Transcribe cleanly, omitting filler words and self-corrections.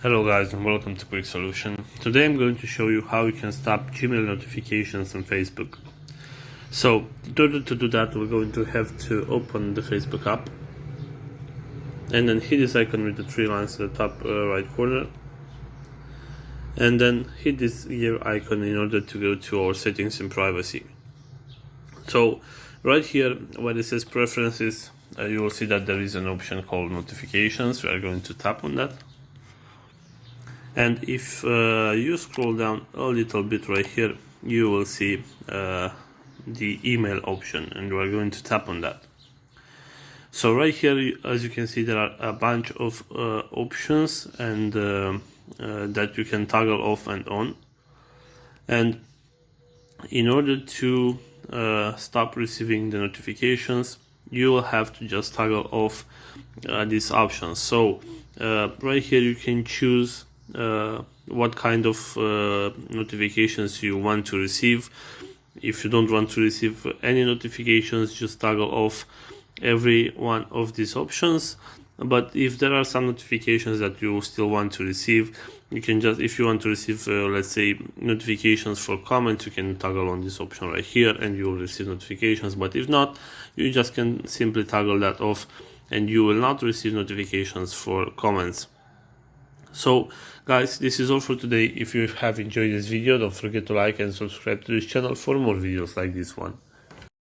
Hello guys and welcome to Quick Solution. Today I'm going to show you how you can stop Gmail notifications on Facebook. So in order to do that, we're going to have to open the Facebook app and then hit this icon with the three lines at the top right corner, and then hit this gear icon in order to go to our settings and privacy. So right here where it says preferences, you will see that there is an option called notifications. We are going to tap on that. And if you scroll down a little bit right here, you will see the email option, and we are going to tap on that. So right here, as you can see, there are a bunch of options and that you can toggle off and on. And in order to stop receiving the notifications, you will have to just toggle off these options. So right here you can choose what kind of notifications you want to receive. If you don't want to receive any notifications, just toggle off every one of these options. But if there are some notifications that you still want to receive, you can just, if you want to receive let's say notifications for comments, you can toggle on this option right here and you will receive notifications. But if not, you just can simply toggle that off and you will not receive notifications for comments. So guys, this is all for today. If you have enjoyed this video, don't forget to like and subscribe to this channel for more videos like this one.